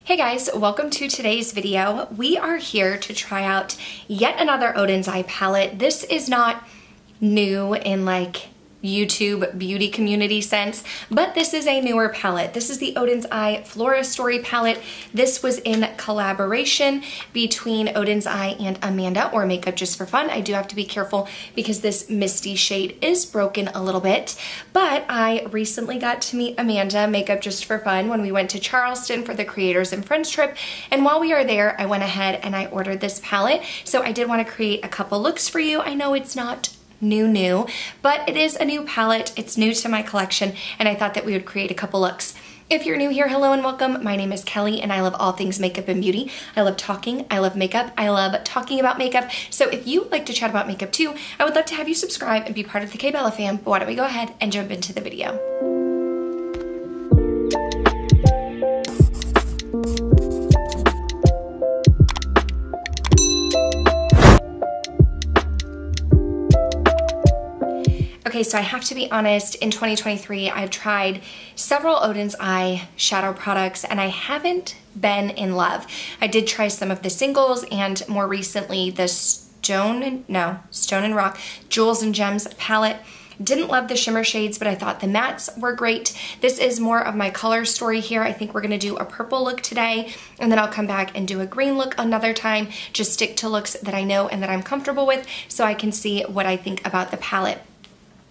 Hey guys, welcome to today's video. We are here to try out yet another Odens eye palette. This is not new in like YouTube beauty community sense, but this is a newer palette. This is the Odens eye Flora Story palette. This was in collaboration between Odens eye and Amanda, or Makeup Just for Fun. I do have to be careful because this misty shade is broken a little bit, but I recently got to meet Amanda, Makeup Just for Fun, when we went to Charleston for the Creators and Friends trip, and while we are there, I went ahead and I ordered this palette, so I did want to create a couple looks for you. I know it's not new, but it is a new palette. It's new to my collection, and I thought that we would create a couple looks. If you're new here, hello and welcome. My name is Kelly, and I love all things makeup and beauty. I love talking, I love makeup, I love talking about makeup. So if you like to chat about makeup too, I would love to have you subscribe and be part of the K-Bella fam. But why don't we go ahead and jump into the video. Okay, so I have to be honest, in 2023, I've tried several Odens eye shadow products and I haven't been in love. I did try some of the singles and more recently the Stone and Rock Jewels and Gems palette. Didn't love the shimmer shades, but I thought the mattes were great. This is more of my color story here. I think we're gonna do a purple look today, and then I'll come back and do a green look another time. Just stick to looks that I know and that I'm comfortable with so I can see what I think about the palette.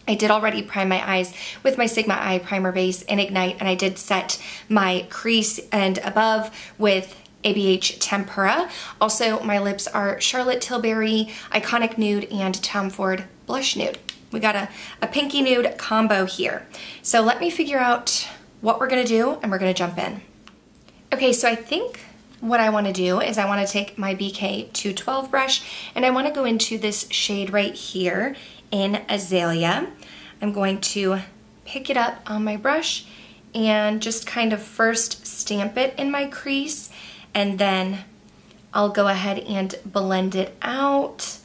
I did already prime my eyes with my Sigma Eye Primer Base in Ignite, and I did set my crease and above with ABH Tempera. Also, my lips are Charlotte Tilbury Iconic Nude and Tom Ford Blush Nude. We got a pinky nude combo here. So let me figure out what we're gonna do, and we're gonna jump in. Okay, so I think what I wanna do is I wanna take my BK 212 brush, and I wanna go into this shade right here in Azalea. I'm going to pick it up on my brush and just kind of first stamp it in my crease, and then I'll go ahead and blend it out.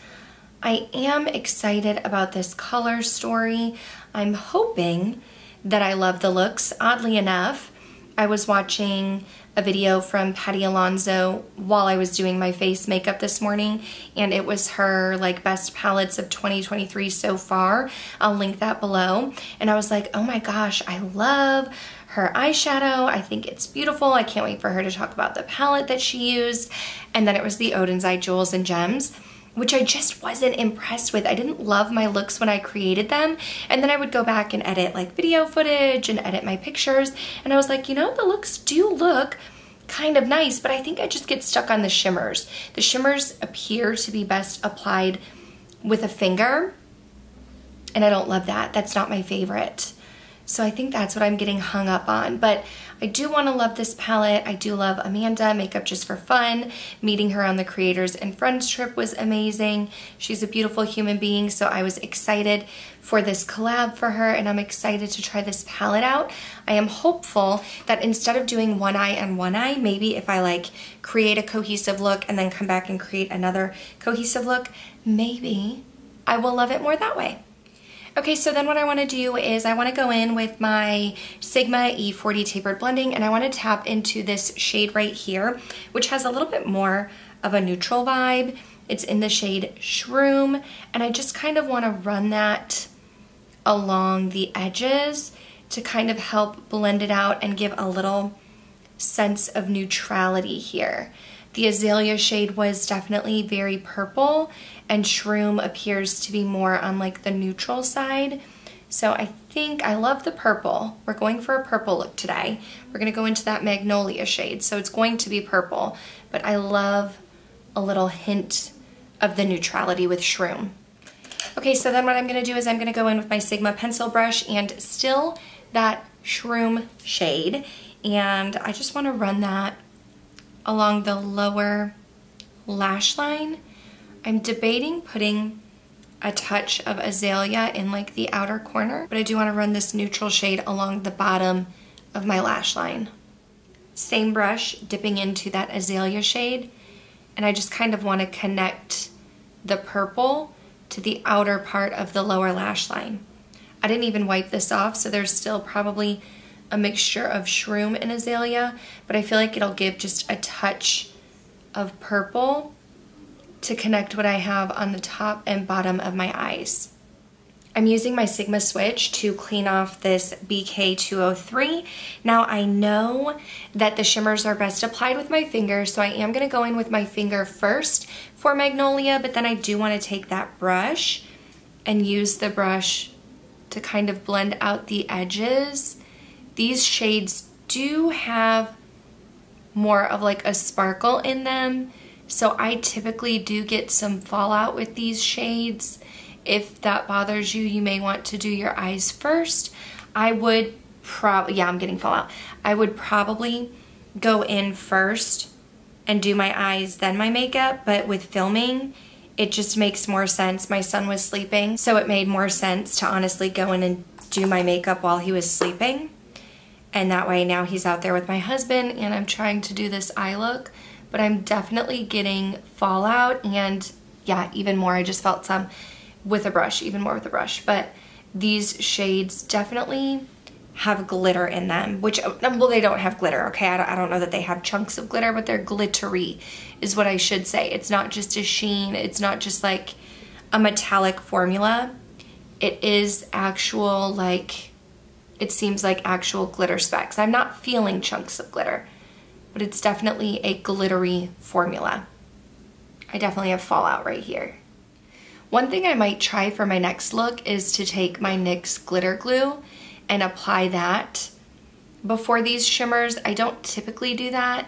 I am excited about this color story. I'm hoping that I love the looks. Oddly enough, I was watching a video from Patty Alonso while I was doing my face makeup this morning, and it was her like best palettes of 2023 so far. I'll link that below. And I was like, oh my gosh, I love her eyeshadow. I think it's beautiful. I can't wait for her to talk about the palette that she used. And then it was the Odens eye Jewels and Gems, which I just wasn't impressed with. I didn't love my looks when I created them. And then I would go back and edit like video footage and edit my pictures. And I was like, you know, the looks do look kind of nice, but I think I just get stuck on the shimmers. The shimmers appear to be best applied with a finger, and I don't love that. That's not my favorite. So I think that's what I'm getting hung up on. But I do want to love this palette. I do love Amanda, Makeup Just for Fun. Meeting her on the Creators and Friends trip was amazing. She's a beautiful human being, so I was excited for this collab for her, and I'm excited to try this palette out. I am hopeful that instead of doing one eye and one eye, maybe if I like create a cohesive look and then come back and create another cohesive look, maybe I will love it more that way. Okay, so then what I want to do is I want to go in with my Sigma E40 Tapered Blending, and I want to tap into this shade right here, which has a little bit more of a neutral vibe. It's in the shade Shroom, and I just kind of want to run that along the edges to kind of help blend it out and give a little sense of neutrality here. The Azalea shade was definitely very purple, and Shroom appears to be more on like the neutral side. So I think I love the purple. We're going for a purple look today. We're gonna go into that Magnolia shade, so it's going to be purple, but I love a little hint of the neutrality with Shroom. Okay, so then what I'm gonna do is I'm gonna go in with my Sigma pencil brush and still that Shroom shade, and I just wanna run that along the lower lash line. I'm debating putting a touch of Azalea in like the outer corner, but I do want to run this neutral shade along the bottom of my lash line. Same brush, dipping into that Azalea shade, and I just kind of want to connect the purple to the outer part of the lower lash line. I didn't even wipe this off, so there's still probably a mixture of shroom and azalea, but I feel like it'll give just a touch of purple to connect what I have on the top and bottom of my eyes. I'm using my Sigma switch to clean off this BK203. Now I know that the shimmers are best applied with my finger, so I am gonna go in with my finger first for Magnolia, but then I do wanna take that brush and use the brush to kind of blend out the edges. These shades do have more of like a sparkle in them, so I typically do get some fallout with these shades. If that bothers you, you may want to do your eyes first. I would probably, yeah, I'm getting fallout. I would probably go in first and do my eyes, then my makeup, but with filming, it just makes more sense. My son was sleeping, so it made more sense to honestly go in and do my makeup while he was sleeping. And that way now he's out there with my husband and I'm trying to do this eye look, but I'm definitely getting fallout, and yeah, even more. I just felt some with a brush, even more with a brush. But these shades definitely have glitter in them, which, well, they don't have glitter, okay? I don't know that they have chunks of glitter, but they're glittery is what I should say. It's not just a sheen. It's not just like a metallic formula. It is actual, like, it seems like actual glitter specks. I'm not feeling chunks of glitter, but it's definitely a glittery formula. I definitely have fallout right here. One thing I might try for my next look is to take my NYX glitter glue and apply that before these shimmers. I don't typically do that,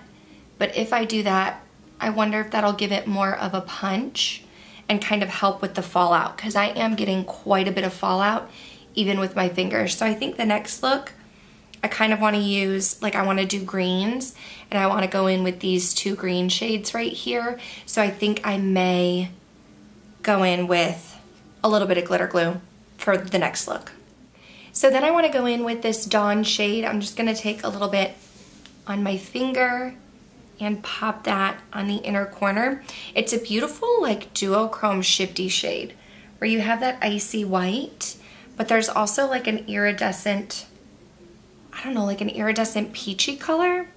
but if I do that, I wonder if that'll give it more of a punch and kind of help with the fallout, because I am getting quite a bit of fallout even with my fingers. So I think the next look, I kind of want to use, like, I want to do greens, and I want to go in with these two green shades right here. So I think I may go in with a little bit of glitter glue for the next look. So then I want to go in with this Dawn shade. I'm just going to take a little bit on my finger and pop that on the inner corner. It's a beautiful, like, duochrome shifty shade where you have that icy white, but there's also like an iridescent, I don't know, like an iridescent peachy color.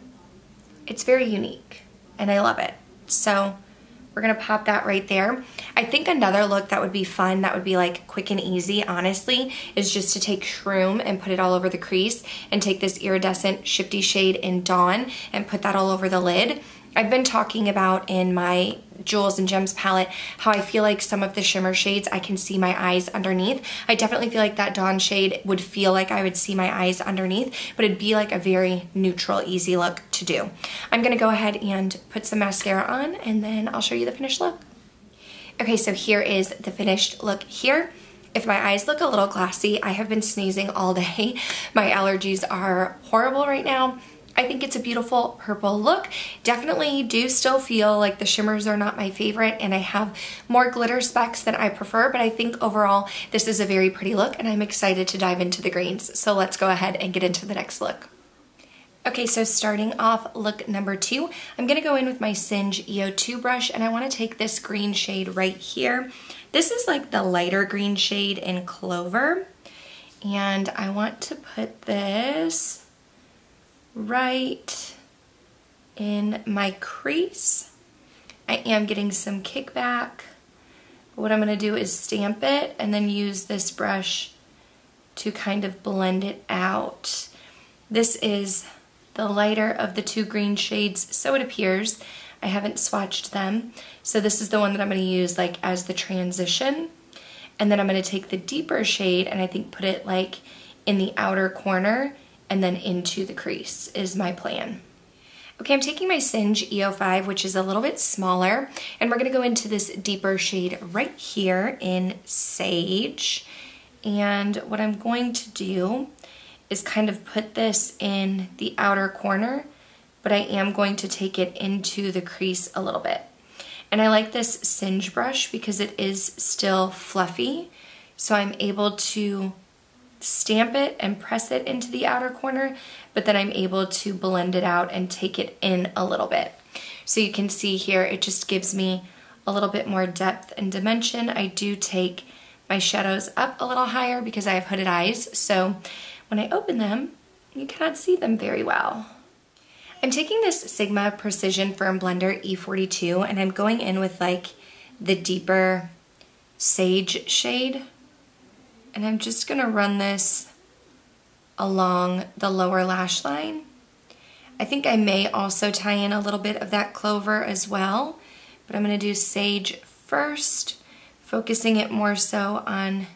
It's very unique and I love it. So we're gonna pop that right there. I think another look that would be fun, that would be like quick and easy, honestly, is just to take shroom and put it all over the crease, and take this iridescent shifty shade in Dawn and put that all over the lid. I've been talking about in my Jewels and Gems palette how I feel like some of the shimmer shades I can see my eyes underneath. I definitely feel like that Dawn shade would feel like I would see my eyes underneath, but it'd be like a very neutral, easy look to do. I'm gonna go ahead and put some mascara on, and then I'll show you the finished look. Okay, so here is the finished look here. If my eyes look a little glassy, I have been sneezing all day. My allergies are horrible right now. I think it's a beautiful purple look. Definitely do still feel like the shimmers are not my favorite, and I have more glitter specks than I prefer, but I think overall this is a very pretty look, and I'm excited to dive into the greens. So let's go ahead and get into the next look. Okay, so starting off look number 2, I'm gonna go in with my Singe EO2 brush, and I wanna take this green shade right here. This is like the lighter green shade in Clover, and I want to put this right in my crease. I am getting some kickback. What I'm gonna do is stamp it and then use this brush to kind of blend it out. This is the lighter of the two green shades, so it appears. I haven't swatched them. So this is the one that I'm gonna use like as the transition. And then I'm gonna take the deeper shade and I think put it like in the outer corner and then into the crease is my plan. Okay, I'm taking my Singe EO5, which is a little bit smaller, and we're gonna go into this deeper shade right here in Sage. And what I'm going to do is kind of put this in the outer corner, but I am going to take it into the crease a little bit. And I like this Singe brush because it is still fluffy, so I'm able to stamp it and press it into the outer corner, but then I'm able to blend it out and take it in a little bit. So you can see here, it just gives me a little bit more depth and dimension. I do take my shadows up a little higher because I have hooded eyes, so when I open them, You cannot see them very well. I'm taking this Sigma Precision Firm Blender E42 and I'm going in with like the deeper sage shade. And I'm just gonna run this along the lower lash line. I think I may also tie in a little bit of that clover as well, but I'm gonna do sage first, focusing it more so on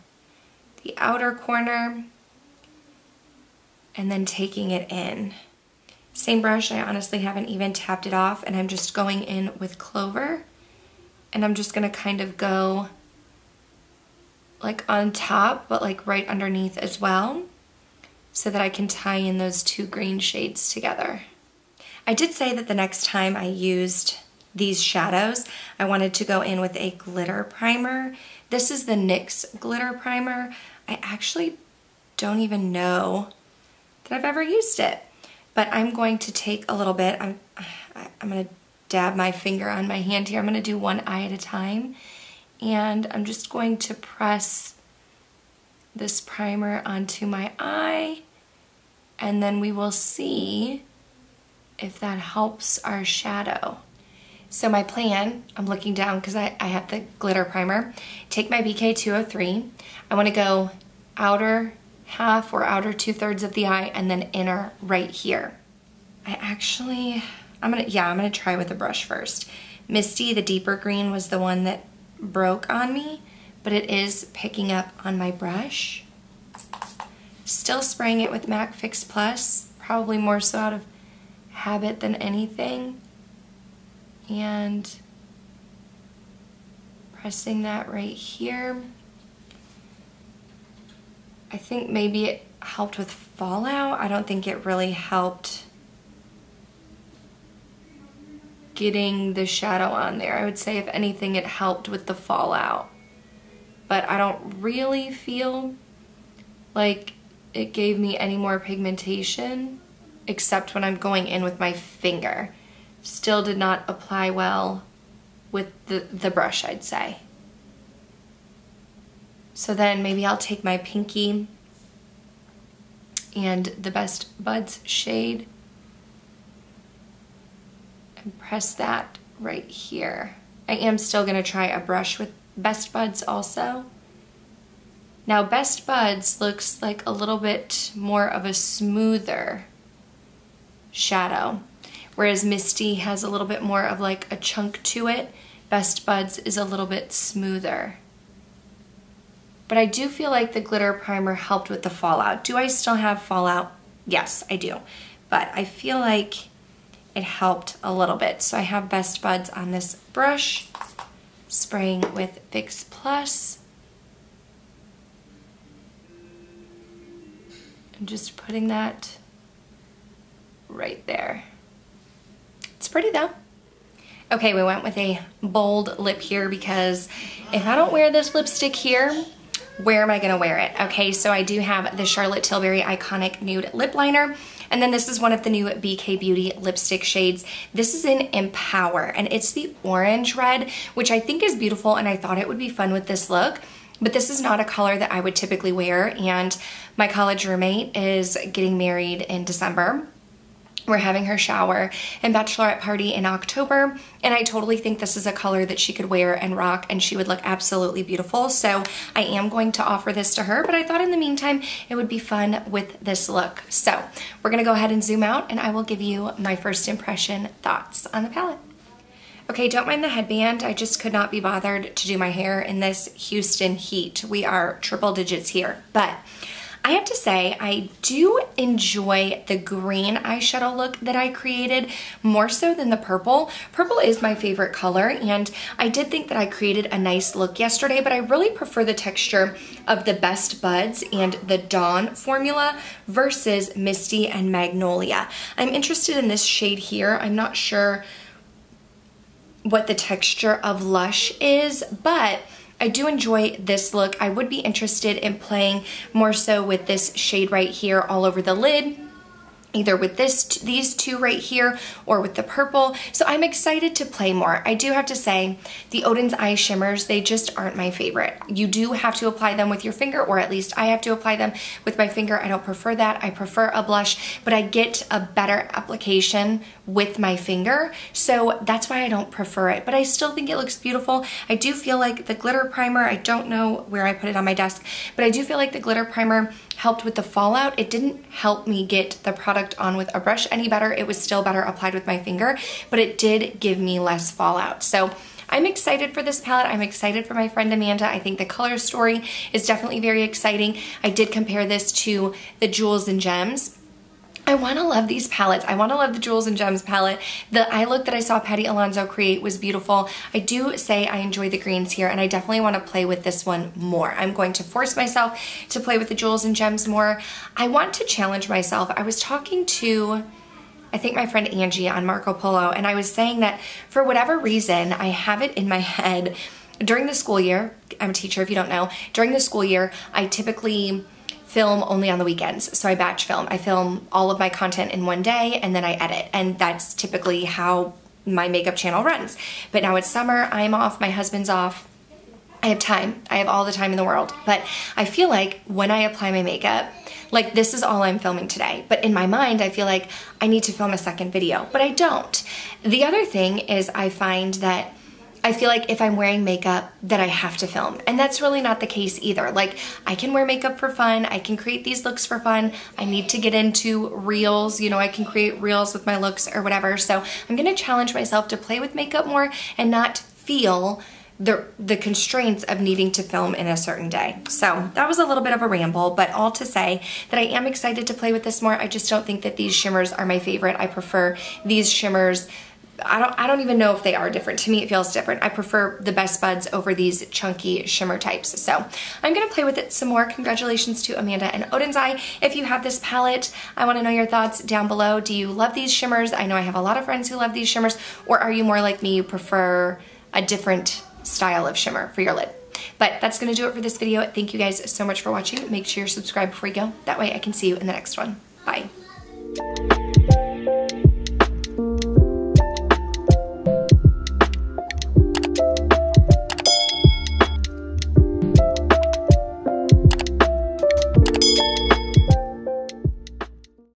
the outer corner and then taking it in. Same brush, I honestly haven't even tapped it off, and I'm just going in with clover, and I'm just gonna kind of go like on top, but like right underneath as well, so that I can tie in those two green shades together. I did say that the next time I used these shadows, I wanted to go in with a glitter primer. This is the NYX glitter primer. I actually don't even know that I've ever used it, but I'm going to take a little bit. I'm gonna dab my finger on my hand here. I'm gonna do one eye at a time, and I'm just going to press this primer onto my eye, and then we will see if that helps our shadow. So my plan, I'm looking down because I have the glitter primer. Take my BK203. I want to go outer half or outer 2/3 of the eye and then inner right here. I'm gonna try with the brush first. Misty, the deeper green, was the one that broke on me, but it is picking up on my brush. Still spraying it with MAC Fix Plus, probably more so out of habit than anything. And pressing that right here. I think maybe it helped with fallout. I don't think it really helped getting the shadow on there. I would say if anything it helped with the fallout. But I don't really feel like it gave me any more pigmentation except when I'm going in with my finger. Still did not apply well with the brush, I'd say. So then maybe I'll take my pinky and the Best Buds shade and press that right here. I am still gonna try a brush with Best Buds also. Now Best Buds looks like a little bit more of a smoother shadow, whereas Misty has a little bit more of like a chunk to it. Best Buds is a little bit smoother. But I do feel like the glitter primer helped with the fallout. Do I still have fallout? Yes, I do. But I feel like it helped a little bit. So I have Best Buds on this brush, spraying with Fix Plus. I'm just putting that right there. It's pretty though. Okay, we went with a bold lip here because if I don't wear this lipstick here, where am I gonna wear it? Okay, so I do have the Charlotte Tilbury Iconic Nude Lip Liner, and then this is one of the new BK Beauty lipstick shades. This is in Empower, and it's the orange red, which I think is beautiful, and I thought it would be fun with this look. But this is not a color that I would typically wear, and my college roommate is getting married in December. We're having her shower and bachelorette party in October, and I totally think this is a color that she could wear and rock, and she would look absolutely beautiful. So I am going to offer this to her, but I thought in the meantime it would be fun with this look. So we're gonna go ahead and zoom out, and I will give you my first impression thoughts on the palette. Okay, don't mind the headband. I just could not be bothered to do my hair in this Houston heat. We are triple digits here, but I have to say I do enjoy the green eyeshadow look that I created more so than the purple. Purple is my favorite color, and I did think that I created a nice look yesterday, but I really prefer the texture of the Best Buds and the Dawn formula versus Misty and Magnolia. I'm interested in this shade here. I'm not sure what the texture of Lush is, but I do enjoy this look. I would be interested in playing more so with this shade right here all over the lid, either with these two right here or with the purple. So I'm excited to play more. I do have to say the Odens Eye Shimmers, they just aren't my favorite. You do have to apply them with your finger, or at least I have to apply them with my finger. I don't prefer that. I prefer a blush, but I get a better application with my finger. So that's why I don't prefer it, but I still think it looks beautiful. I do feel like the glitter primer, I don't know where I put it on my desk, but I do feel like the glitter primer helped with the fallout. It didn't help me get the product on with a brush any better. It was still better applied with my finger, but it did give me less fallout. So I'm excited for this palette. I'm excited for my friend Amanda. I think the color story is definitely very exciting. I did compare this to the Jewels and Gems. I want to love these palettes. I want to love the Jewels and Gems palette. The eye look that I saw Patty Alonso create was beautiful. I do say I enjoy the greens here, and I definitely want to play with this one more. I'm going to force myself to play with the Jewels and Gems more. I want to challenge myself. I was talking to, I think, my friend Angie on Marco Polo, and I was saying that for whatever reason, I have it in my head during the school year. I'm a teacher if you don't know. During the school year, I typically film only on the weekends. So I batch film. I film all of my content in one day and then I edit. And that's typically how my makeup channel runs. But now it's summer, I'm off, my husband's off. I have time. I have all the time in the world. But I feel like when I apply my makeup, like this is all I'm filming today. But in my mind, I feel like I need to film a second video, but I don't. The other thing is I find that I feel like if I'm wearing makeup that I have to film, and that's really not the case either. Like, I can wear makeup for fun, I can create these looks for fun, I need to get into reels, you know, I can create reels with my looks or whatever. So I'm gonna challenge myself to play with makeup more and not feel the constraints of needing to film in a certain day. So that was a little bit of a ramble, but all to say that I am excited to play with this more. I just don't think that these shimmers are my favorite. I prefer these shimmers. I don't even know if they are different. To me, it feels different. I prefer the Best Buds over these chunky shimmer types. So I'm gonna play with it some more. Congratulations to Amanda and Odens Eye. If you have this palette, I wanna know your thoughts down below. Do you love these shimmers? I know I have a lot of friends who love these shimmers, or are you more like me, you prefer a different style of shimmer for your lid? But that's gonna do it for this video. Thank you guys so much for watching. Make sure you're subscribed before you go. That way I can see you in the next one. Bye.